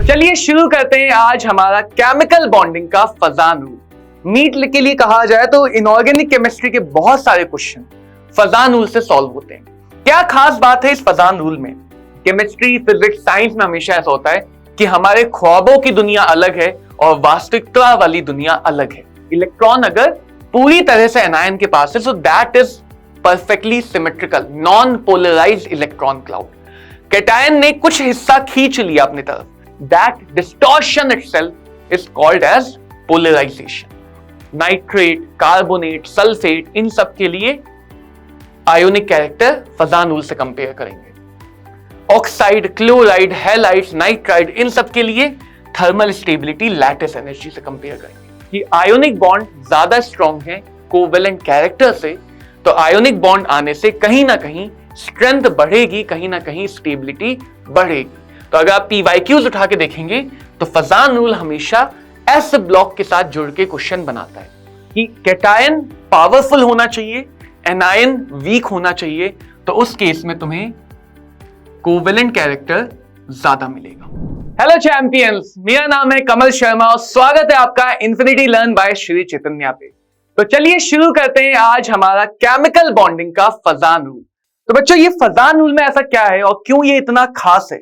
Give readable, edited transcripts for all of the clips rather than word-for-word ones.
चलिए शुरू करते हैं आज हमारा केमिकल बॉन्डिंग का फजान रूल। नीट के लिए कहा जाए तो इनऑर्गेनिक केमिस्ट्री के बहुत सारे क्वेश्चन फजान रूल से सॉल्व होते हैं। क्या खास बात है इस फजान रूल में? केमिस्ट्री, फिजिक्स, साइंस में हमेशा ऐसा होता है कि हमारे ख्वाबों की दुनिया अलग है और वास्तविकता वाली दुनिया अलग है। इलेक्ट्रॉन अगर पूरी तरह से एनायन के पास है so that is perfectly symmetrical, non polarised electron cloud. Cation ने कुछ हिस्सा खींच लिया अपनी तरफ, that distortion itself is called as polarization. Nitrate, carbonate, sulphate, इन सब के लिए आयोनिक कैरेक्टर फजान रूल से कंपेयर करेंगे। ऑक्साइड, क्लोराइड, हैलाइड्स, नाइट्राइड, इन सब के लिए थर्मल स्टेबिलिटी, लैटिस एनर्जी से कंपेयर करेंगे कि आयोनिक बॉन्ड ज्यादा स्ट्रॉन्ग है कोवेलेंट कैरेक्टर से, तो आयोनिक बॉन्ड आने से कहीं ना कहीं स्ट्रेंथ बढ़ेगी, कहीं ना कहीं स्टेबिलिटी बढ़ेगी। तो अगर आप PYQs उठा के देखेंगे तो फजान रूल हमेशा एस ब्लॉक के साथ जुड़ के क्वेश्चन बनाता है कि कैटायन पावरफुल होना चाहिए, एनायन वीक होना चाहिए, तो उस केस में तुम्हें कोवेलेंट कैरेक्टर ज्यादा मिलेगा। हेलो चैंपियंस, मेरा नाम है कमल शर्मा और स्वागत है आपका infinity learn by Shri Chaitanya पे। तो चलिए शुरू करते हैं आज हमारा केमिकल बॉन्डिंग का फजान रूल। तो बच्चों, ये फजान रूल में ऐसा क्या है और क्यों ये इतना खास है?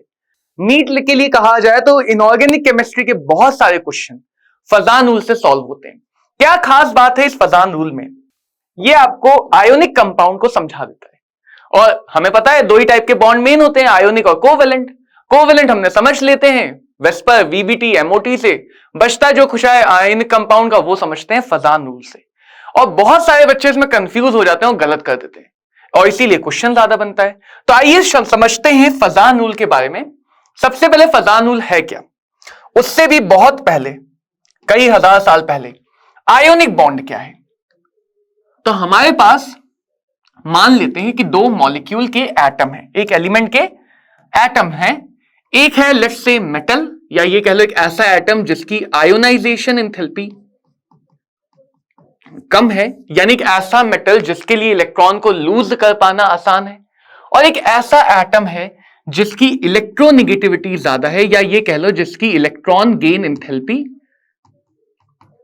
नीट के लिए कहा जाए तो इनऑर्गेनिक केमिस्ट्री के बहुत सारे क्वेश्चन फजान रूल से सॉल्व होते हैं। क्या खास बात है इस फजान रूल में? ये आपको आयोनिक कंपाउंड को समझा देता है। और हमें पता है दो ही टाइप के बॉन्ड मेन होते हैं, आयोनिक और कोवेलेंट। कोवेलेंट हमने समझ लेते हैं वेस्पर, VBT, MOT से। बचता जो खुशा है आयोनिक कंपाउंड का, वो समझते हैं फजान रूल से। और बहुत सारे बच्चे इसमें कंफ्यूज हो जाते हैं और गलत कर देते हैं और इसीलिए क्वेश्चन ज्यादा बनता है। तो आइए समझते हैं फजान रूल के बारे में। सबसे पहले फजान रूल है क्या? उससे भी बहुत पहले, कई हजार साल पहले, आयोनिक बॉन्ड क्या है? तो हमारे पास मान लेते हैं कि दो मॉलिक्यूल के एटम हैं, एक एलिमेंट के एटम हैं। एक है लेट्स से मेटल, या ये कह लो एक ऐसा एटम जिसकी आयोनाइजेशन एंथैल्पी कम है, यानी एक ऐसा मेटल जिसके लिए इलेक्ट्रॉन को लूज कर पाना आसान है। और एक ऐसा एटम है जिसकी इलेक्ट्रोनेगेटिविटी ज्यादा है, या ये कह लो जिसकी इलेक्ट्रॉन गेन एंथैल्पी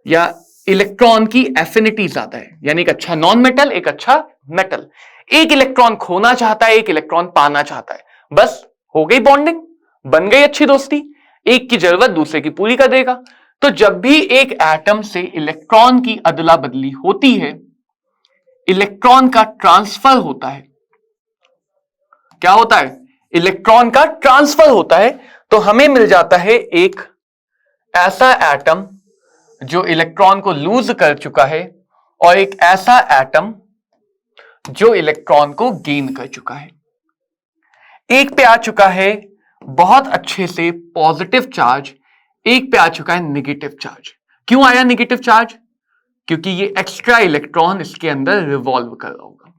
या इलेक्ट्रॉन की एफिनिटी ज्यादा है, यानी एक अच्छा नॉन मेटल, एक अच्छा मेटल। एक इलेक्ट्रॉन खोना चाहता है, एक इलेक्ट्रॉन पाना चाहता है, बस हो गई बॉन्डिंग, बन गई अच्छी दोस्ती। एक की जरूरत दूसरे की पूरी कर देगा। तो जब भी एक एटम से इलेक्ट्रॉन की अदला बदली होती है, इलेक्ट्रॉन का ट्रांसफर होता है। क्या होता है? इलेक्ट्रॉन का ट्रांसफर होता है। तो हमें मिल जाता है एक ऐसा एटम जो इलेक्ट्रॉन को लूज कर चुका है और एक ऐसा एटम जो इलेक्ट्रॉन को गेन कर चुका है। एक पे आ चुका है बहुत अच्छे से पॉजिटिव चार्ज, एक पे आ चुका है नेगेटिव चार्ज। क्यों आया नेगेटिव चार्ज? क्योंकि ये एक्स्ट्रा इलेक्ट्रॉन इसके अंदर रिवॉल्व कर रहा होगा।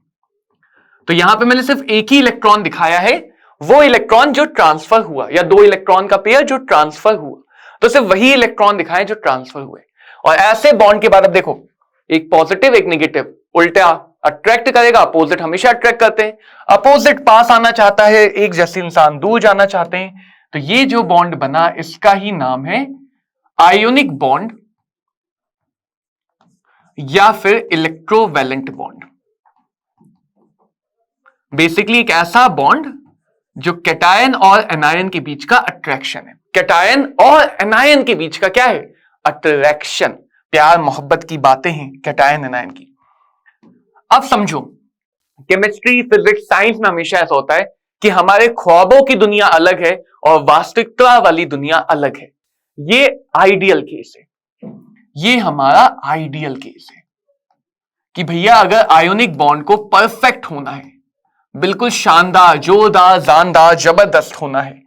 तो यहां पे मैंने सिर्फ एक ही इलेक्ट्रॉन दिखाया है, वो इलेक्ट्रॉन जो ट्रांसफर हुआ, या दो इलेक्ट्रॉन का पेयर जो ट्रांसफर हुआ, तो सिर्फ वही इलेक्ट्रॉन दिखाए जो ट्रांसफर हुए। और ऐसे बॉन्ड के बाद अब देखो, एक पॉजिटिव एक नेगेटिव, उल्टा अट्रैक्ट करेगा, अपोजिट हमेशा अट्रैक्ट करते हैं। अपोजिट पास आना चाहता है, एक जैसे इंसान दूर जाना चाहते हैं। तो ये जो बॉन्ड बना इसका ही नाम है आयोनिक बॉन्ड या फिर इलेक्ट्रोवैलेंट बॉन्ड। बेसिकली एक ऐसा बॉन्ड जो कैटायन और एनायन के बीच का अट्रैक्शन है। कैटायन और एनायन के बीच का क्या है? अट्रैक्शन। प्यार मोहब्बत की बातें हैं कैटायन एनायन की। अब समझो, केमिस्ट्री, फिजिक्स, साइंस में हमेशा ऐसा होता है कि हमारे ख्वाबों की दुनिया अलग है और वास्तविकता वाली दुनिया अलग है। ये आइडियल केस है, ये हमारा आइडियल केस है कि भैया अगर आयोनिक बॉन्ड को परफेक्ट होना है, बिल्कुल शानदार, जोरदार, जानदार, जबरदस्त होना है,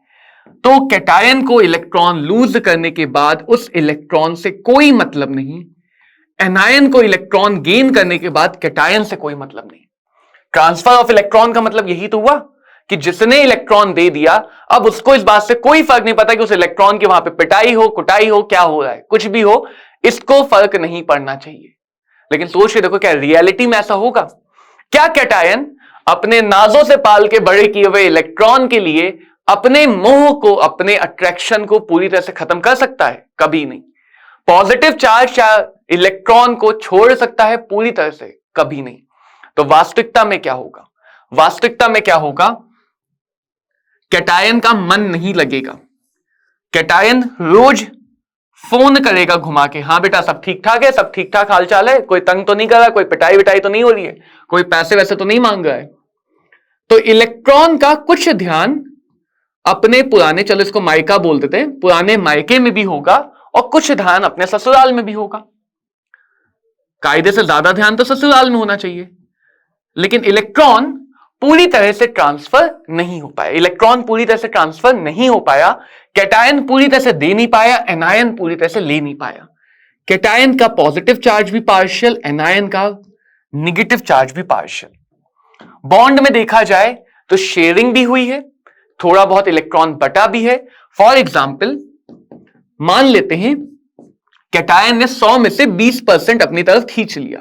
तो कैटायन को इलेक्ट्रॉन लूज करने के बाद उस इलेक्ट्रॉन से कोई मतलब नहीं, एनायन को इलेक्ट्रॉन गेन करने के बाद कैटायन से कोई मतलब नहीं। ट्रांसफर ऑफ इलेक्ट्रॉन का मतलब यही तो हुआ कि जिसने इलेक्ट्रॉन दे दिया, अब उसको इस बात से कोई फर्क नहीं पता कि उस इलेक्ट्रॉन की वहां पे पिटाई हो, कुटाई हो, क्या हो रहा है, कुछ भी हो, इसको फर्क नहीं पड़ना चाहिए। लेकिन सोच के देखो, क्या रियलिटी में ऐसा होगा? क्या कैटायन अपने नाजों से पाल के बड़े किए हुए इलेक्ट्रॉन के लिए अपने मोह को, अपने अट्रैक्शन को पूरी तरह से खत्म कर सकता है? कभी नहीं। पॉजिटिव चार्ज इलेक्ट्रॉन को छोड़ सकता है पूरी तरह से? कभी नहीं। तो वास्तविकता में क्या होगा? वास्तविकता में क्या होगा? कैटायन का मन नहीं लगेगा। कैटायन रोज फोन करेगा घुमा के, हाँ बेटा सब ठीक ठाक है, सब ठीक ठाक हालचाल है, कोई तंग तो नहीं कर रहा, कोई पिटाई विटाई तो नहीं हो रही है, कोई पैसे वैसे तो नहीं मांग रहा है। तो इलेक्ट्रॉन का कुछ ध्यान अपने पुराने, चलो इसको मायका बोल देते हैं, पुराने मायके में भी होगा और कुछ ध्यान अपने ससुराल में भी होगा। कायदे से ज्यादा ध्यान तो ससुराल में होना चाहिए, लेकिन इलेक्ट्रॉन पूरी तरह से ट्रांसफर नहीं हो पाया। इलेक्ट्रॉन पूरी तरह से ट्रांसफर नहीं हो पाया, कैटायन पूरी तरह से दे नहीं पाया, एनायन पूरी तरह से ले नहीं पाया। कैटायन का पॉजिटिव चार्ज भी पार्शियल, एनायन का निगेटिव चार्ज भी पार्शियल। बॉन्ड में देखा जाए तो शेयरिंग भी हुई है, थोड़ा बहुत इलेक्ट्रॉन बटा भी है। फॉर एग्जाम्पल मान लेते हैं कैटायन ने 100 में से 20% अपनी तरफ खींच लिया,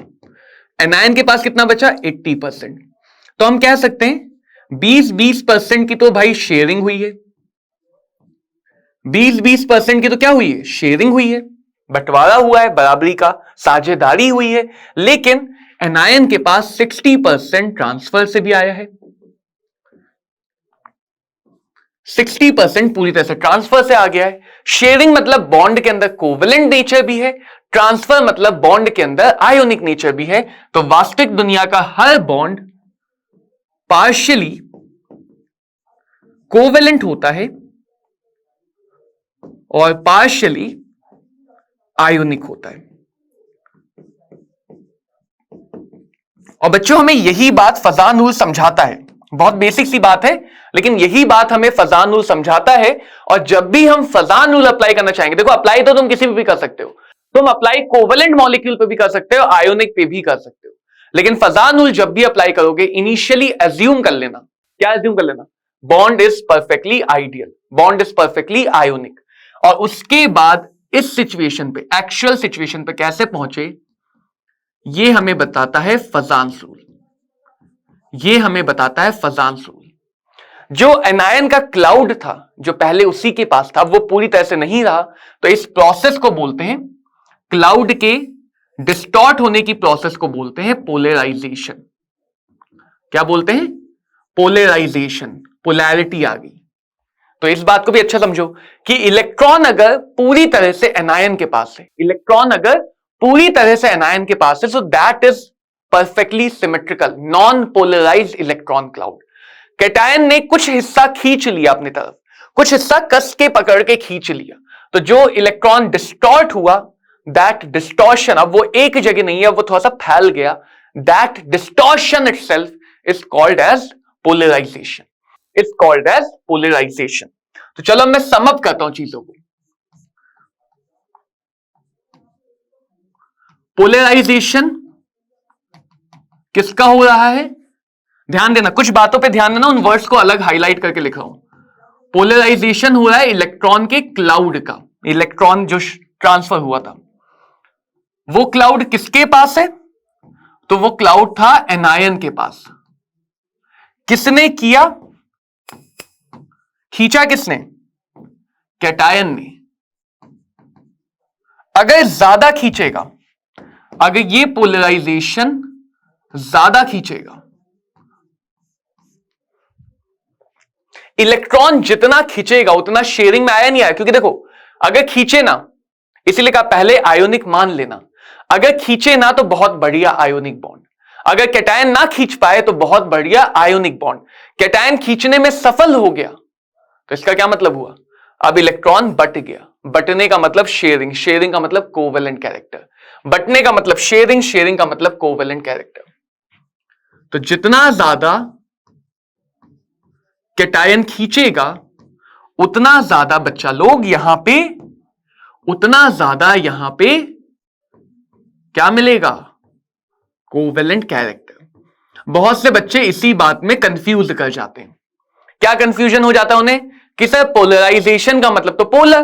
एनायन के पास कितना बचा? 80%। तो हम कह सकते हैं 20-20% की तो भाई शेयरिंग हुई है, 20-20% की तो क्या हुई है? शेयरिंग हुई है, बंटवारा हुआ है, बराबरी का साझेदारी हुई है। लेकिन एनायन के पास 60% ट्रांसफर से भी आया है, 60% पूरी तरह से ट्रांसफर से आ गया है। शेयरिंग मतलब बॉन्ड के अंदर कोवेलेंट नेचर भी है, ट्रांसफर मतलब बॉन्ड के अंदर आयोनिक नेचर भी है। तो वास्तविक दुनिया का हर बॉन्ड पार्शियली कोवेलेंट होता है और पार्शियली आयोनिक होता है। और बच्चों हमें यही बात फजान रूल समझाता है, बहुत बेसिक सी बात है, लेकिन यही बात हमें फजान रूल समझाता है। और जब भी हम फजान रूल अप्लाई करना चाहेंगे, देखो अप्लाई तो तुम किसी भी कर सकते हो, तुम अप्लाई कोवेलेंट मॉलिक्यूल पे भी कर सकते हो, आयोनिक पे भी कर सकते हो, लेकिन फजान रूल जब भी अप्लाई करोगे इनिशियली एज्यूम कर लेना, क्या एज्यूम कर लेना? Bond is perfectly ideal, bond is perfectly ionic. और उसके बाद इस सिचुएशन पे, एक्चुअल सिचुएशन पे कैसे पहुंचे, ये हमें बताता है फजान रूल, ये हमें बताता है फजान रूल। जो एनायन का क्लाउड था, जो पहले उसी के पास था, वो पूरी तरह से नहीं रहा, तो इस प्रोसेस को बोलते हैं, क्लाउड के डिस्टॉर्ट होने की प्रोसेस को बोलते हैं पोलराइजेशन। क्या बोलते हैं? पोलराइजेशन, पोलैरिटी आ गई। तो इस बात को भी अच्छा समझो कि इलेक्ट्रॉन अगर पूरी तरह से एनायन के पास है, इलेक्ट्रॉन अगर पूरी तरह से एनायन के पास है, so that is perfectly symmetrical non polarised electron cloud. Cation ने कुछ हिस्सा खींच लिया अपनी तरफ, कुछ हिस्सा कस के पकड़ के खींच लिया, तो जो इलेक्ट्रॉन डिस्टॉर्ट हुआ, दैट डिस्टॉर्शन, अब वो एक जगह नहीं है, वो थोड़ा सा फैल गया, that distortion itself is called as polarisation, is called as polarisation. तो चलो मैं सम अप करता हूं चीजों को। पोलराइजेशन किसका हो रहा है? ध्यान देना, कुछ बातों पे ध्यान देना, उन वर्ड्स को अलग हाईलाइट करके लिख रहा हूं। पोलराइजेशन हो रहा है इलेक्ट्रॉन के क्लाउड का, इलेक्ट्रॉन जो ट्रांसफर हुआ था, वो क्लाउड किसके पास है? तो वो क्लाउड था एनायन के पास। किसने किया? खींचा किसने? कैटायन ने। अगर ज्यादा खींचेगा, अगर ये पोलराइजेशन ज्यादा खींचेगा, इलेक्ट्रॉन जितना खींचेगा उतना शेयरिंग में आया नहीं आया, क्योंकि देखो अगर खींचे ना, इसीलिए कहा पहले आयोनिक मान लेना, अगर खींचे ना तो बहुत बढ़िया आयोनिक बॉन्ड, अगर कैटायन ना खींच पाए तो बहुत बढ़िया आयोनिक बॉन्ड। कैटायन खींचने में सफल हो गया तो इसका क्या मतलब हुआ? अब इलेक्ट्रॉन बट गया, बटने का मतलब शेयरिंग, शेयरिंग का मतलब कोवेलेंट कैरेक्टर, बटने का मतलब शेयरिंग, शेयरिंग का मतलब कोवेलेंट कैरेक्टर। तो जितना ज्यादा कैटायन खींचेगा उतना ज्यादा बच्चा लोग यहां पे, उतना ज्यादा यहां पे क्या मिलेगा? Covalent character. बहुत से बच्चे इसी बात में कंफ्यूज कर जाते हैं। क्या कंफ्यूजन हो जाता है उन्हें कि सर पोलराइजेशन का मतलब तो पोलर,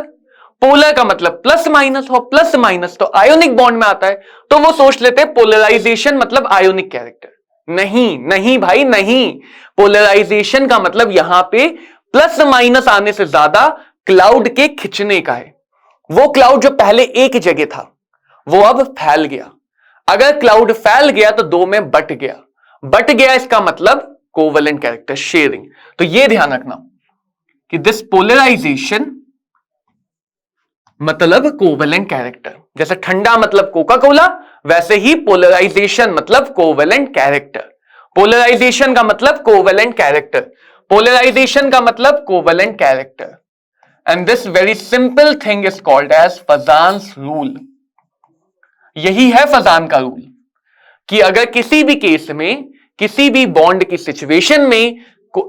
पोलर का मतलब प्लस माइनस, और प्लस माइनस तो आयोनिक बॉन्ड में आता है, तो वो सोच लेते हैं पोलराइजेशन मतलब आयोनिक कैरेक्टर। नहीं नहीं भाई नहीं, पोलराइजेशन का मतलब यहां पे प्लस माइनस आने से ज्यादा क्लाउड के खिंचने का है। वो क्लाउड जो पहले एक जगह था वो अब फैल गया। अगर क्लाउड फैल गया तो दो में बट गया। बट गया इसका मतलब कोवेलेंट कैरेक्टर शेयरिंग। तो ये ध्यान रखना कि दिस पोलराइजेशन मतलब कोवेलेंट कैरेक्टर। जैसे ठंडा मतलब कोका कोला, वैसे ही पोलराइजेशन मतलब कोवेलेंट कैरेक्टर। पोलराइजेशन का मतलब कोवेलेंट कैरेक्टर। पोलराइजेशन का मतलब covalent character. And this very simple thing is called as Fajans rule. यही है फजान का रूल कि अगर किसी भी केस में, किसी भी बॉन्ड की सिचुएशन में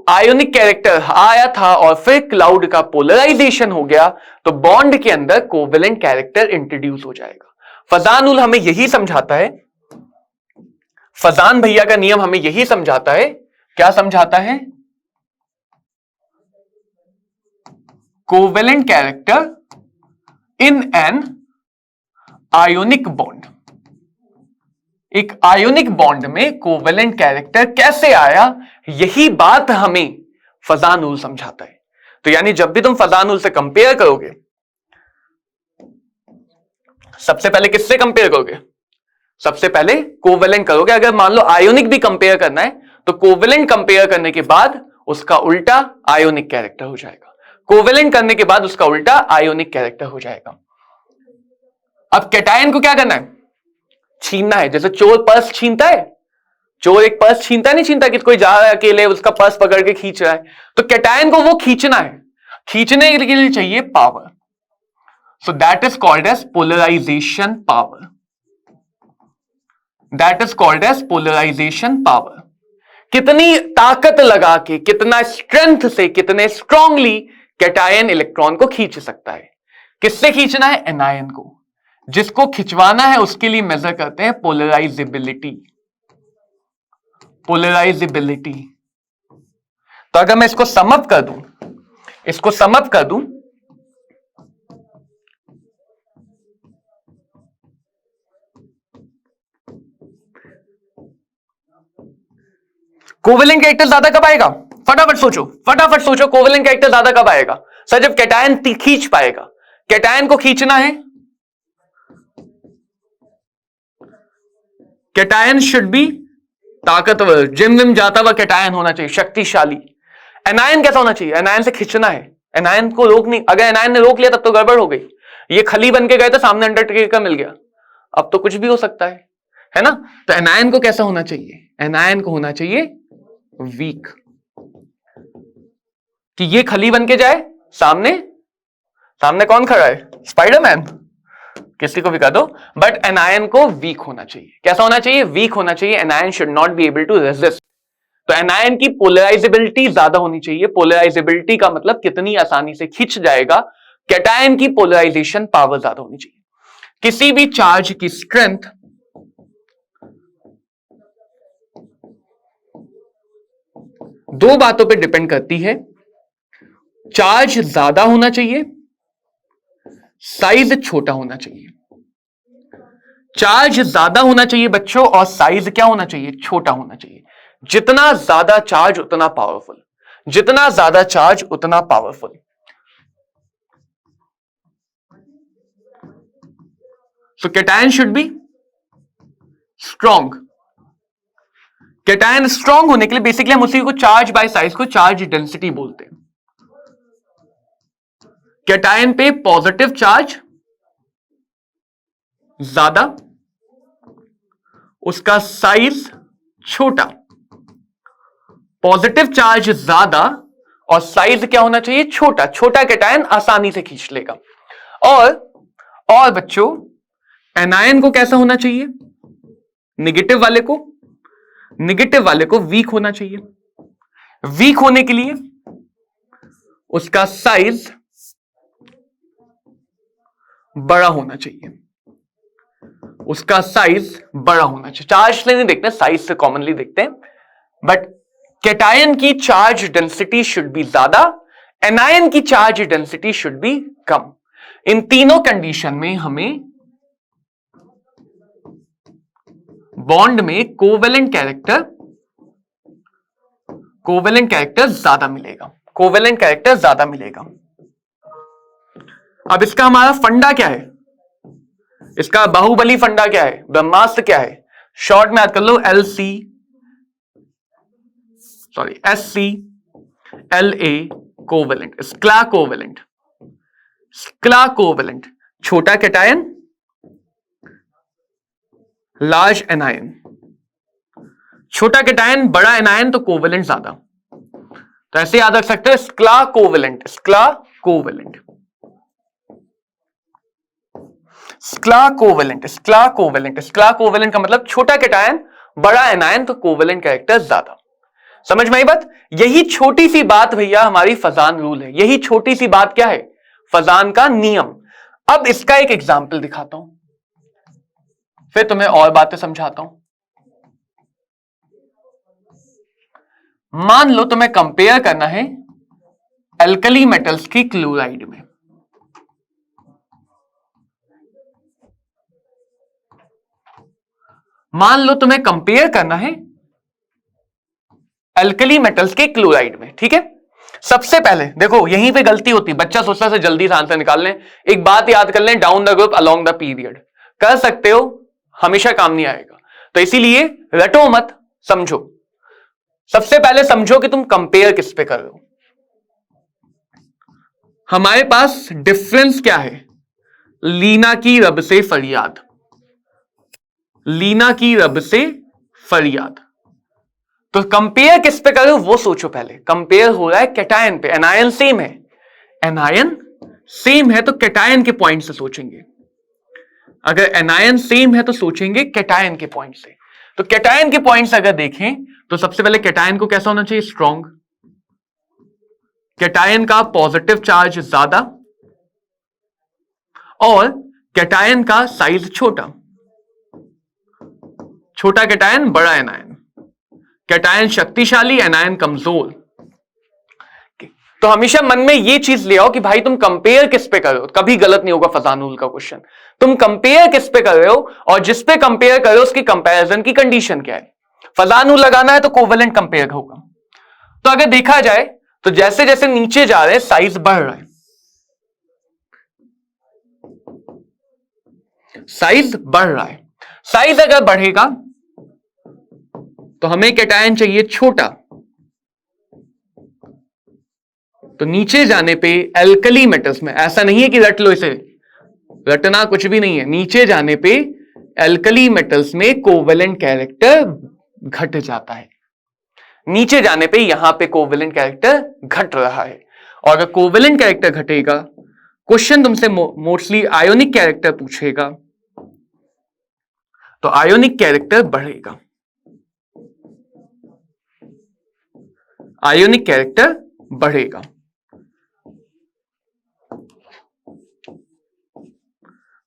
आयोनिक कैरेक्टर आया था और फिर क्लाउड का पोलराइजेशन हो गया तो बॉन्ड के अंदर कोवेलेंट कैरेक्टर इंट्रोड्यूस हो जाएगा। फजान रूल हमें यही समझाता है, फजान भैया का नियम हमें यही समझाता है। क्या समझाता है? Covalent character in an ionic bond. एक आयोनिक बॉन्ड में कोवेलेंट कैरेक्टर कैसे आया, यही बात हमें फजान रूल समझाता है। तो यानी जब भी तुम फजान रूल से कंपेयर करोगे, सबसे पहले किससे कंपेयर करोगे? सबसे पहले कोवेलेंट करोगे। अगर मान लो आयोनिक भी कंपेयर करना है तो कोवेलेंट कंपेयर करने के बाद उसका उल्टा आयोनिक कैरेक्टर हो जाएगा। कोवेलेंट करने के बाद उसका उल्टा आयोनिक कैरेक्टर हो जाएगा। अब कैटायन को क्या करना है? छीनना है। जैसे चोर पर्स छीनता है, चोर एक पर्स छीनता है, नहीं छीनता कि कोई जा रहा है अकेले उसका पर्स पकड़ के खींच रहा है, तो कैटायन को वो खींचना है। खींचने के लिए चाहिए power. So that is called as polarisation power. That is called as polarisation power. कितनी ताकत लगा के, कितना स्ट्रेंथ से, कितने स्ट्रांगली कैटायन इलेक्ट्रॉन को खींच सकता है। किससे खींचना है? एनायन को। जिसको खिंचवाना है उसके लिए मेजर करते हैं पोलराइजेबिलिटी। पोलराइजेबिलिटी। तो अगर मैं इसको समअप कर दूं, इसको समअप कर दूं, कोवेलेंट कैरेक्टर ज्यादा कब आएगा? फटाफट सोचो, फटाफट सोचो, कोवेलेंट कैरेक्टर ज्यादा कब आएगा? सर जब कैटायन खींच पाएगा। कैटायन को खींचना है, कैटायन शुड बी ताकतवर, जिम विम जाता हुआ कैटायन होना चाहिए, शक्तिशाली। एनायन कैसा होना चाहिए? एनायन से खींचना है, एनायन को रोक नहीं। अगर एनायन ने रोक लिया तब तो गड़बड़ हो गई। ये खली बन के गए थे, सामने अंडरटेकर मिल गया, अब तो कुछ भी हो सकता है ना? तो एनायन को कैसा होना चाहिए? एनायन को होना चाहिए वीक, कि ये खली बन के जाए, सामने सामने कौन खड़ा है? स्पाइडरमैन, किसी को भी कह दो, बट एनायन को वीक होना चाहिए। कैसा होना चाहिए? वीक होना चाहिए। Anion should not be able to resist. तो एनायन की पोलराइजेबिलिटी ज्यादा होनी चाहिए। पोलराइजेबिलिटी का मतलब कितनी आसानी से खींच जाएगा। कैटायन की पोलराइजेशन पावर ज्यादा होनी चाहिए। किसी भी चार्ज की स्ट्रेंथ दो बातों पे डिपेंड करती है। चार्ज ज्यादा होना चाहिए, साइज छोटा होना चाहिए। चार्ज ज्यादा होना चाहिए बच्चों, और साइज क्या होना चाहिए? छोटा होना चाहिए। जितना ज्यादा चार्ज उतना पावरफुल, जितना ज्यादा चार्ज उतना powerful. So cation should be strong. Cation strong होने के लिए बेसिकली हम उसी को चार्ज बाय साइज को चार्ज डेंसिटी बोलते हैं। कैटायन पे पॉजिटिव चार्ज ज्यादा, उसका साइज छोटा। पॉजिटिव चार्ज ज्यादा और साइज क्या होना चाहिए? छोटा। छोटा कैटायन आसानी से खींच लेगा। और बच्चों एनायन को कैसा होना चाहिए? नेगेटिव वाले को, नेगेटिव वाले को वीक होना चाहिए। वीक होने के लिए उसका साइज बड़ा होना चाहिए। उसका साइज बड़ा होना चाहिए। चार्ज से नहीं देखते, साइज से कॉमनली देखते हैं। बट कैटायन की चार्ज डेंसिटी शुड बी ज्यादा, एनायन की चार्ज डेंसिटी शुड बी कम। इन तीनों कंडीशन में हमें बॉन्ड में कोवेलेंट कैरेक्टर ज्यादा मिलेगा। कोवेलेंट कैरेक्टर ज्यादा मिलेगा। अब इसका हमारा फंडा क्या है, इसका बाहुबली फंडा क्या है, ब्रह्मास्त्र क्या है, शॉर्ट में याद कर लो SCLA कोवेलेंट, स्क्ला कोवेलेंट। स्क्ला कोवेलेंट, छोटा कैटायन लार्ज एनायन, छोटा कैटायन बड़ा एनायन तो कोवेलेंट ज्यादा, तो ऐसे याद रख सकते हैं स्क्ला कोवेलेंट, स्क्ला कोवेलेंट, स्क्ला कोवेलेंट, स्क्ला कोवेलेंट। स्क्ला कोवेलेंट का मतलब छोटा कैटायन बड़ा एनायन तो कोवेलेंट कैरेक्टर ज्यादा। समझ में आई बात? यही छोटी सी बात भैया हमारी फजान रूल है, यही छोटी सी बात क्या है, फजान का नियम। अब इसका एक एग्जाम्पल दिखाता हूं, फिर तुम्हें और बातें समझाता हूं। मान लो तुम्हें कंपेयर करना है एल्कली मेटल्स की क्लोराइड में। मान लो तुम्हें कंपेयर करना है एल्कली मेटल्स के क्लोराइड में, ठीक है। सबसे पहले देखो यहीं पे गलती होती है, बच्चा सोचता है जल्दी से आंसर निकाल लें। एक बात याद कर लें, down the group along the period कर सकते हो, हमेशा काम नहीं आएगा, तो इसीलिए रटो मत, समझो। सबसे पहले समझो कि तुम कंपेयर किस पे कर रहे हो। हमारे पास डिफरेंस क्या है, लीना की रब से फरियाद, लीना की रब से फरियाद। तो कंपेयर किस पे कर रहे हो वो सोचो पहले। कंपेयर हो रहा है कैटायन पे, एनायन सेम है, एनायन सेम है तो कैटायन के पॉइंट से सोचेंगे। अगर एनायन सेम है तो सोचेंगे कैटायन के पॉइंट से। तो कैटायन के पॉइंट से अगर देखें तो सबसे पहले कैटायन को कैसा होना चाहिए, स्ट्रॉन्ग। कैटायन का पॉजिटिव चार्ज ज्यादा और कैटायन का साइज छोटा, छोटा कैटायन बड़ा एनायन, कैटायन शक्तिशाली एनायन कमजोर। तो हमेशा मन में ये चीज ले आओ कि भाई तुम कंपेयर किस पे कर रहे हो, कभी गलत नहीं होगा फजानुल का क्वेश्चन। तुम कंपेयर किस पे कर रहे हो और जिस पे कंपेयर कर रहे हो उसकी कंपैरिजन की कंडीशन क्या है। फजानुल लगाना है तो कोवेलेंट कंपेयर होगा। तो अगर देखा जाए तो जैसे जैसे नीचे जा रहे हैं साइज बढ़ रहा है, साइज बढ़ रहा है। साइज अगर बढ़ेगा तो हमें कैटायन चाहिए छोटा, तो नीचे जाने पे एल्कली मेटल्स में, ऐसा नहीं है कि रट लो इसे, रटना कुछ भी नहीं है, नीचे जाने पे एल्कली मेटल्स में कोवेलेंट कैरेक्टर घट जाता है। नीचे जाने पे यहां पे कोवेलेंट कैरेक्टर घट रहा है। और अगर कोवेलेंट कैरेक्टर घटेगा, क्वेश्चन तुमसे मोस्टली आयोनिक कैरेक्टर पूछेगा, तो आयोनिक कैरेक्टर बढ़ेगा, आयोनिक कैरेक्टर बढ़ेगा।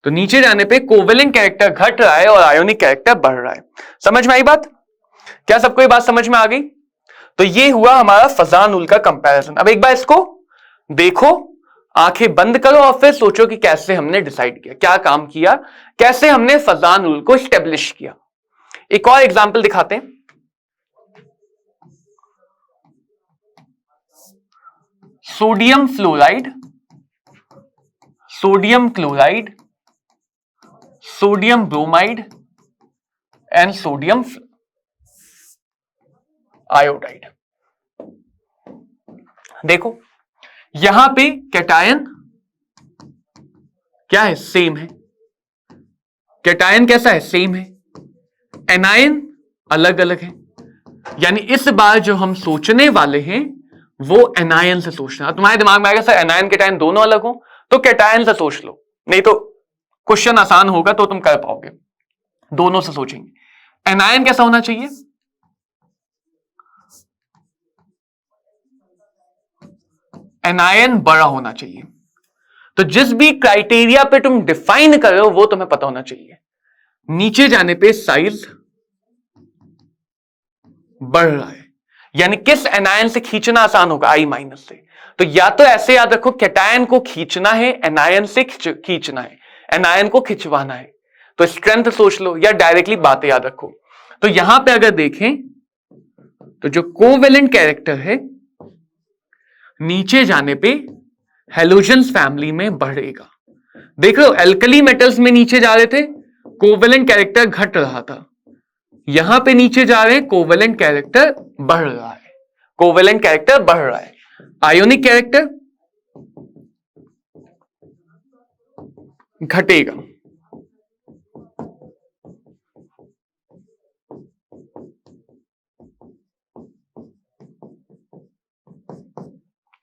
तो नीचे जाने पे कोवेलेंट कैरेक्टर घट रहा है और आयोनिक कैरेक्टर बढ़ रहा है। समझ में आई बात? क्या सबको ये बात समझ में आ गई? तो ये हुआ हमारा फजानुल का कंपैरिजन। अब एक बार इसको देखो, आंखें बंद करो और फिर सोचो कि कैसे हमने डिसाइड किया, क्या काम किया, कैसे हमने फजानुल को एस्टेब्लिश किया। एक और एग्जांपल दिखाते हैं। Sodium fluoride, sodium chloride, sodium bromide and sodium iodide. देखो यहां पे कैटायन क्या है, सेम है। कैटायन कैसा है, सेम है। एनायन अलग अलग है, यानी इस बार जो हम सोचने वाले हैं वो एनायन से सोचना। तुम्हारे दिमाग में आएगा सर एनायन कैटायन दोनों अलग हो, तो कैटायन से सोच लो, नहीं तो क्वेश्चन आसान होगा तो तुम कर पाओगे। दोनों से सोचेंगे। एनायन कैसा होना चाहिए, एनायन बड़ा होना चाहिए। तो जिस भी क्राइटेरिया पे तुम डिफाइन कर रहे हो वो तुम्हें पता होना चाहिए। नीचे जाने पे साइज बढ़ रहा है, यानी किस एनायन से खींचना आसान होगा, I- से। तो या तो ऐसे याद रखो कैटायन को खींचना है, एनायन से खींचना है, एनायन को खिंचवाना है, तो स्ट्रेंथ सोच लो या डायरेक्टली बातें याद रखो। तो यहां पे अगर देखें तो जो कोवेलेंट कैरेक्टर है नीचे जाने पे हेलोजन्स फैमिली में बढ़ेगा। देख लो, एल्कली मेटल्स में नीचे जा रहे थे, कोवेलेंट कैरेक्टर घट रहा था। यहां पे नीचे जा रहे हैं, कोवेलेंट कैरेक्टर बढ़ रहा है, कोवेलेंट कैरेक्टर बढ़ रहा है। आयोनिक कैरेक्टर घटेगा।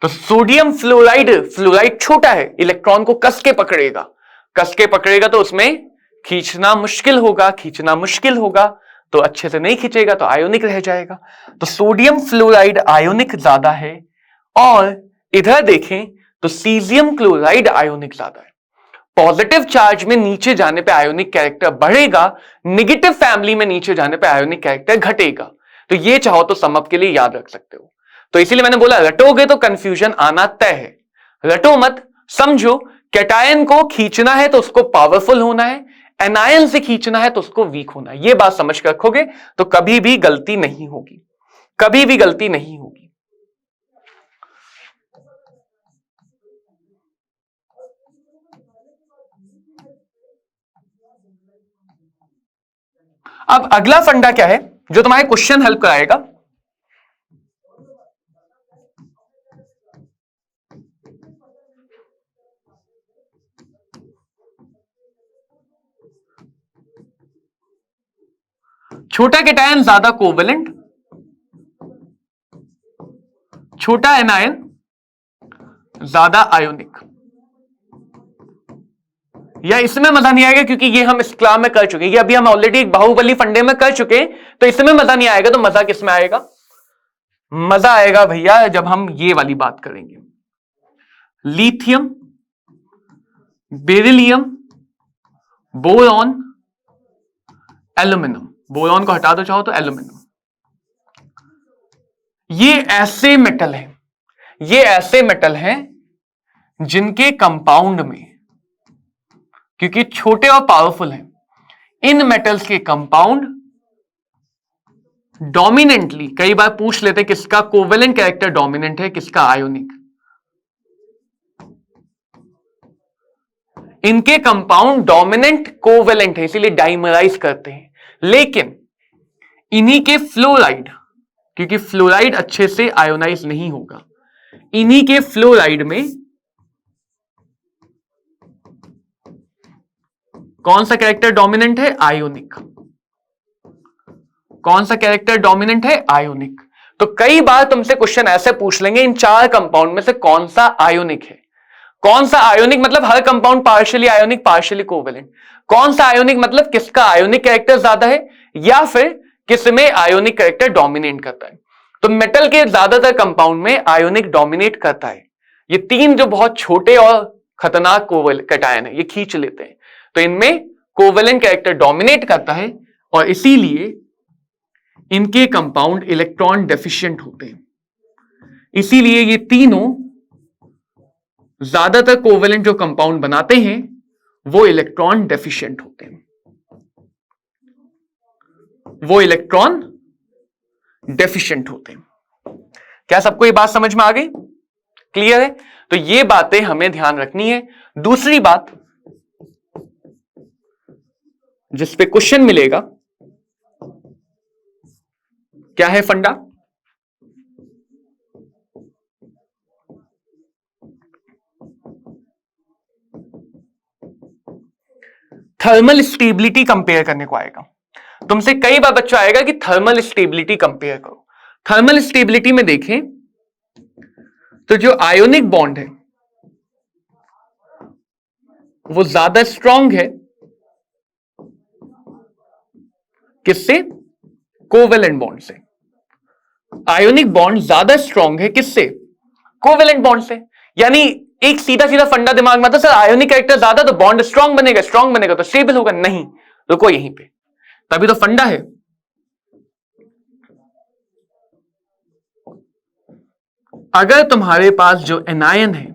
तो सोडियम फ्लोराइड, फ्लोराइड छोटा है, इलेक्ट्रॉन को कस के पकड़ेगा, कस के पकड़ेगा तो उसमें खींचना मुश्किल होगा, खींचना मुश्किल होगा तो अच्छे से नहीं खींचेगा तो आयोनिक रह जाएगा। तो सोडियम फ्लोराइड आयोनिक ज्यादा है, और इधर देखें तो सीजियम क्लोराइड आयोनिक ज्यादा है। पॉजिटिव चार्ज में नीचे जाने पे आयोनिक कैरेक्टर बढ़ेगा, नेगेटिव फैमिली में नीचे जाने पे आयोनिक कैरेक्टर घटेगा। तो ये चाहो तो समअप के लिए याद रख सकते हो। तो इसीलिए मैंने बोला रटोगे तो कंफ्यूजन आना तय है, रटो मत, समझो। कैटायन को खींचना है तो उसको पावरफुल होना है, एनायन से खींचना है तो उसको वीक होना है। ये बात समझ कर रखोगे तो कभी भी गलती नहीं होगी, कभी भी गलती नहीं होगी। अब अगला फंडा क्या है जो तुम्हारे क्वेश्चन हेल्प कराएगा। छोटा कैटायन ज्यादा कोवेलेंट, छोटा एनायन ज्यादा आयोनिक। या इसमें मजा नहीं आएगा क्योंकि ये हम इस क्लास में कर चुके हैं, ये अभी हम ऑलरेडी एक बाहुबली फंडे में कर चुके हैं, तो इसमें मजा नहीं आएगा। तो मजा किस में आएगा? मजा आएगा भैया जब हम ये वाली बात करेंगे, lithium, beryllium, boron, aluminium. Boron को हटा दो चाहो तो एल्यूमिनियम। ये ऐसे मेटल हैं, ये ऐसे मेटल हैं जिनके कंपाउंड में, क्योंकि छोटे और पावरफुल हैं, इन मेटल्स के कंपाउंड डोमिनेंटली, कई बार पूछ लेते हैं किसका कोवेलेंट कैरेक्टर डोमिनेंट है, किसका आयोनिक। इनके कंपाउंड डोमिनेंट कोवेलेंट है, इसीलिए डाइमराइज करते हैं। लेकिन इन्हीं के फ्लोराइड, क्योंकि फ्लोराइड अच्छे से आयोनाइज नहीं होगा, इन्हीं के फ्लोराइड में कौन सा कैरेक्टर डोमिनेंट है? आयोनिक। कौन सा कैरेक्टर डोमिनेंट है? आयोनिक। तो कई बार तुमसे क्वेश्चन ऐसे पूछ लेंगे इन चार कंपाउंड में से कौन सा आयोनिक है। कौन सा आयोनिक मतलब हर compound partially ionic partially covalent. कौन सा आयोनिक मतलब किसका आयोनिक कैरेक्टर ज्यादा है या फिर किसमें आयोनिक कैरेक्टर डोमिनेट करता है। तो मेटल के ज्यादातर कंपाउंड में आयोनिक डोमिनेट करता है। ये तीन जो बहुत छोटे और खतरनाक कैटायन है ये खींच लेते हैं, तो इनमें कोवेलेंट कैरेक्टर डोमिनेट करता है और इसीलिए इनके कंपाउंड इलेक्ट्रॉन डेफिशिएंट होते हैं। इसीलिए ये तीनों ज्यादातर कोवेलेंट जो कंपाउंड बनाते हैं वो इलेक्ट्रॉन डेफिशिएंट होते हैं, वो इलेक्ट्रॉन डेफिशिएंट होते हैं। क्या सबको ये बात समझ में आ गई? क्लियर है? तो ये बातें हमें ध्यान रखनी है। दूसरी बात जिस पे क्वेश्चन मिलेगा, क्या है फंडा? थर्मल स्टेबिलिटी कंपेयर करने को आएगा। तुमसे कई बार बच्चों आएगा कि थर्मल स्टेबिलिटी कंपेयर करो। थर्मल स्टेबिलिटी में देखें तो जो आयोनिक बॉन्ड है वो ज्यादा स्ट्रांग है किससे? कोवेलेंट बॉन्ड से। आयोनिक बॉन्ड ज्यादा स्ट्रांग है किससे? कोवेलेंट बॉन्ड से। यानी एक सीधा सीधा फंडा दिमाग में आता, सर आयोनिक कैरेक्टर ज्यादा तो बॉन्ड स्ट्रांग बनेगा तो स्टेबल होगा। नहीं, रुको यहीं पे, तभी तो फंडा है। अगर तुम्हारे पास जो एनायन है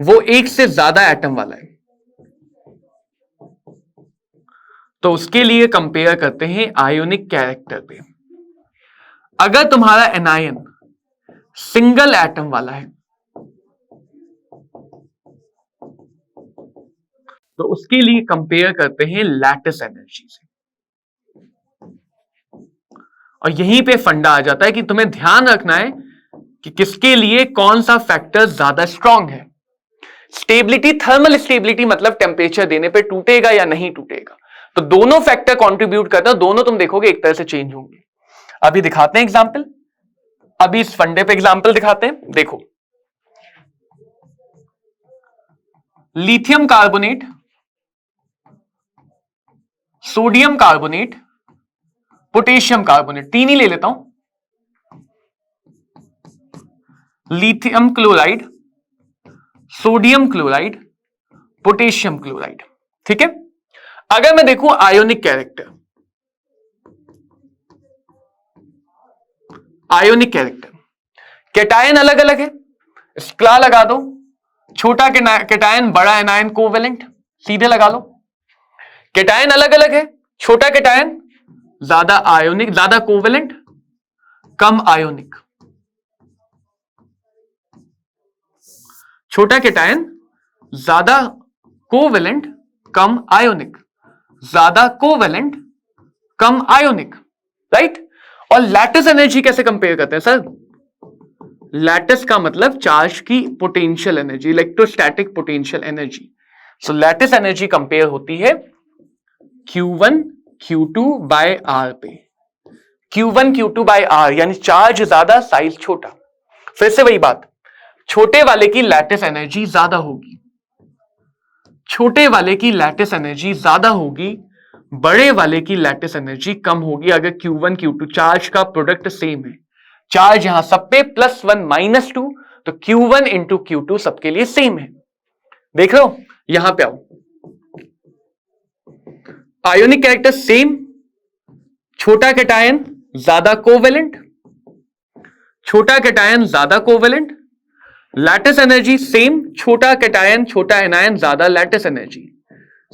वो एक से ज्यादा एटम वाला है तो उसके लिए कंपेयर करते हैं आयोनिक कैरेक्टर पे। अगर तुम्हारा एनायन सिंगल एटम वाला है तो उसके लिए कंपेयर करते हैं लैटिस एनर्जी से। और यहीं पे फंडा आ जाता है कि तुम्हें ध्यान रखना है कि किसके लिए कौन सा फैक्टर ज्यादा स्ट्रांग है। स्टेबिलिटी, थर्मल स्टेबिलिटी मतलब टेम्परेचर देने पे टूटेगा या नहीं टूटेगा, तो दोनों फैक्टर कंट्रीब्यूट करते हैं, दोनों तुम देखोगे एक तरह से चेंज होंगे। अभी दिखाते हैं एग्जांपल, अभी इस फंडे पे एग्जांपल दिखाते हैं। देखो, lithium carbonate, sodium carbonate, potassium carbonate, तीन ही ले लेता हूं। Lithium chloride, sodium chloride, potassium chloride, ठीक है। अगर मैं देखूं ionic character, ionic character, cation अलग अलग है, स्क्ला लगा दो, छोटा कैटायन बड़ा एनायन कोवेलेंट, सीधे लगा लो। कैटायन अलग अलग है, छोटा कैटायन ज्यादा आयोनिक, ज्यादा कोवेलेंट, कम आयोनिक। छोटा कैटायन ज्यादा कोवेलेंट, कम आयोनिक, ज्यादा कोवेलेंट, कम आयोनिक, राइट। और लैटिस एनर्जी कैसे कंपेयर करते हैं सर? लैटिस का मतलब चार्ज की potential energy, electrostatic potential energy. So lattice energy compare होती है Q1 Q2 बाय आर पे। Q1 Q2 बाय आर यानी चार्ज ज्यादा, साइज छोटा। फिर से वही बात, छोटे वाले की लैटिस एनर्जी ज्यादा होगी, छोटे वाले की लैटिस एनर्जी ज्यादा होगी, बड़े वाले की लैटिस एनर्जी कम होगी। अगर Q1 Q2 चार्ज का प्रोडक्ट सेम है, चार्ज यहां सब पे +1 -2, तो Q1 इंटू Q2 सबके लिए सेम है। देख रहे हो, यहां पे आओ, आयोनिक कैरेक्टर सेम, छोटा कैटायन ज्यादा कोवेलेंट, छोटा कैटायन ज्यादा कोवेलेंट, लैटिस एनर्जी सेम, छोटा कैटायन छोटा एनायन ज्यादा लैटिस एनर्जी,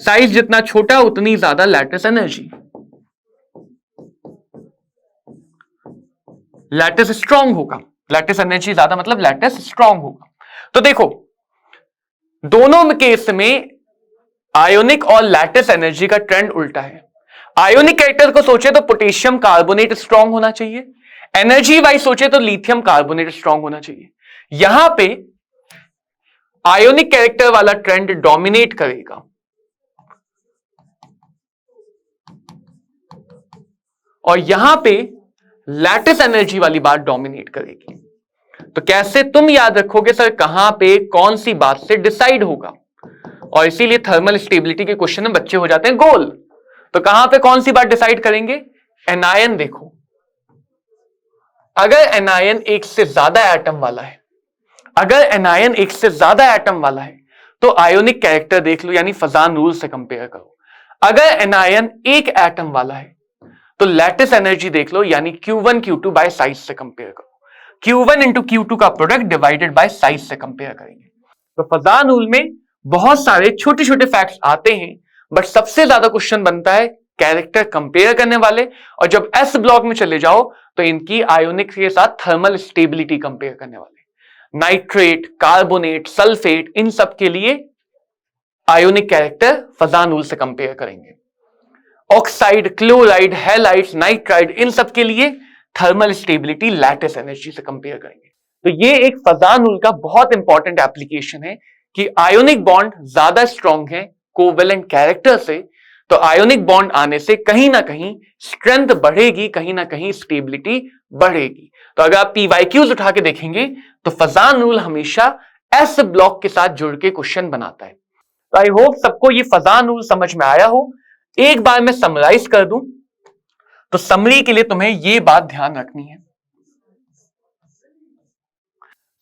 साइज जितना छोटा उतनी ज्यादा लैटिस एनर्जी। लैटिस स्ट्रांग होगा, लैटिस एनर्जी ज्यादा मतलब लैटिस स्ट्रांग होगा। तो देखो, दोनों केस में आयोनिक और लैटिस एनर्जी का ट्रेंड उल्टा है। आयोनिक कैरेक्टर को सोचे तो पोटेशियम कार्बोनेट स्ट्रांग होना चाहिए, एनर्जी वाइज सोचे तो लिथियम कार्बोनेट स्ट्रांग होना चाहिए। यहां पे आयोनिक कैरेक्टर वाला ट्रेंड डोमिनेट करेगा और यहां पे लैटिस एनर्जी वाली बात डोमिनेट करेगी। तो कैसे तुम याद रखोगे सर कहां पे कौन सी बात से डिसाइड होगा? और इसीलिए थर्मल स्टेबिलिटी के क्वेश्चन में बच्चे हो जाते हैं गोल। तो कहां पे कौन सी बात डिसाइड करेंगे? एनायन देखो, अगर एनायन एक से ज्यादा एटम वाला है, अगर एनायन एक से ज्यादा एटम वाला है तो आयोनिक कैरेक्टर देख लो, यानी फजान रूल से कंपेयर करो। अगर एनायन एक एटम वाला है तो लैटिस एनर्जी देख लो, यानी Q1 Q2 बाय साइज से कंपेयर करो। Q1 इंटू Q2 का प्रोडक्ट डिवाइडेड बाय साइज से कंपेयर करेंगे। तो फजान रूल में बहुत सारे छोटे छोटे फैक्ट्स आते हैं, बट सबसे ज्यादा क्वेश्चन बनता है कैरेक्टर कंपेयर करने वाले। और जब एस ब्लॉक में चले जाओ तो इनकी आयोनिक के साथ थर्मल स्टेबिलिटी कंपेयर करने वाले। नाइट्रेट, कार्बोनेट, सल्फेट, इन सब के लिए आयोनिक कैरेक्टर फजान रूल से कंपेयर करेंगे। ऑक्साइड, क्लोराइड, हैलाइड्स, नाइट्राइड, इन सब के लिए थर्मल स्टेबिलिटी लैटिस एनर्जी से कंपेयर करेंगे। तो ये एक फजान रूल का बहुत इंपॉर्टेंट एप्लीकेशन है कि आयोनिक बॉन्ड ज्यादा स्ट्रॉन्ग है कोवेलेंट कैरेक्टर से, तो आयोनिक बॉन्ड आने से कहीं ना कहीं स्ट्रेंथ बढ़ेगी, कहीं ना कहीं स्टेबिलिटी बढ़ेगी। तो अगर आप PYQs उठा के देखेंगे तो फजान रूल हमेशा एस ब्लॉक के साथ जुड़ के क्वेश्चन बनाता है। तो आई होप सबको ये फजान रूल समझ में आया हो। एक बार मैं समराइज कर दूं तो समरी के लिए तुम्हें यह बात ध्यान रखनी है,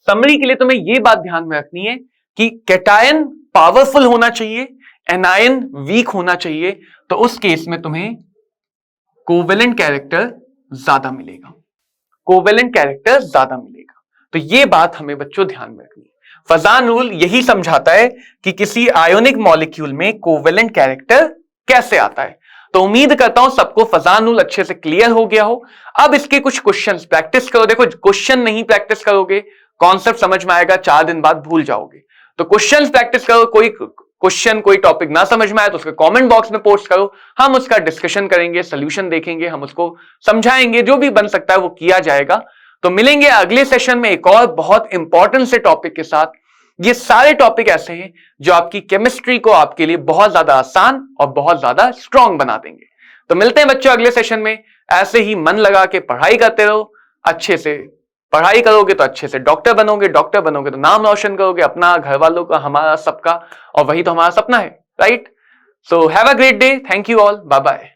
समरी के लिए तुम्हें यह बात ध्यान में रखनी है कि कैटायन पावरफुल होना चाहिए, एनायन वीक होना चाहिए, तो उस केस में तुम्हें कोवेलेंट कैरेक्टर ज्यादा मिलेगा, कोवेलेंट कैरेक्टर ज्यादा मिलेगा। तो यह बात हमें बच्चों ध्यान में रखनी है। फजान रूल यही समझाता है कि किसी आयोनिक मॉलिक्यूल में कोवेलेंट कैरेक्टर कैसे आता है। तो उम्मीद करता हूं सबको फजान रूल अच्छे से क्लियर हो गया हो। अब इसके कुछ क्वेश्चंस प्रैक्टिस करो। देखो, क्वेश्चन नहीं प्रैक्टिस करोगे, कॉन्सेप्ट समझ में आएगा, 4 दिन बाद भूल जाओगे। तो क्वेश्चंस प्रैक्टिस करो। कोई क्वेश्चन, कोई टॉपिक ना समझ में आए तो उसके कमेंट बॉक्स में पोस्ट करो, हम उसका डिस्कशन करेंगे, सोल्यूशन देखेंगे, हम उसको समझाएंगे, जो भी बन सकता है वो किया जाएगा। तो मिलेंगे अगले सेशन में एक और बहुत इंपॉर्टेंट से टॉपिक के साथ। ये सारे टॉपिक ऐसे हैं जो आपकी केमिस्ट्री को आपके लिए बहुत ज्यादा आसान और बहुत ज्यादा स्ट्रांग बना देंगे। तो मिलते हैं बच्चों अगले सेशन में। ऐसे ही मन लगा के पढ़ाई करते रहो, अच्छे से पढ़ाई करोगे तो अच्छे से डॉक्टर बनोगे, डॉक्टर बनोगे तो नाम रोशन करोगे अपना, घर वालों का, हमारा, सबका, और वही तो हमारा सपना है, right? So have a great day. Thank you all, bye bye.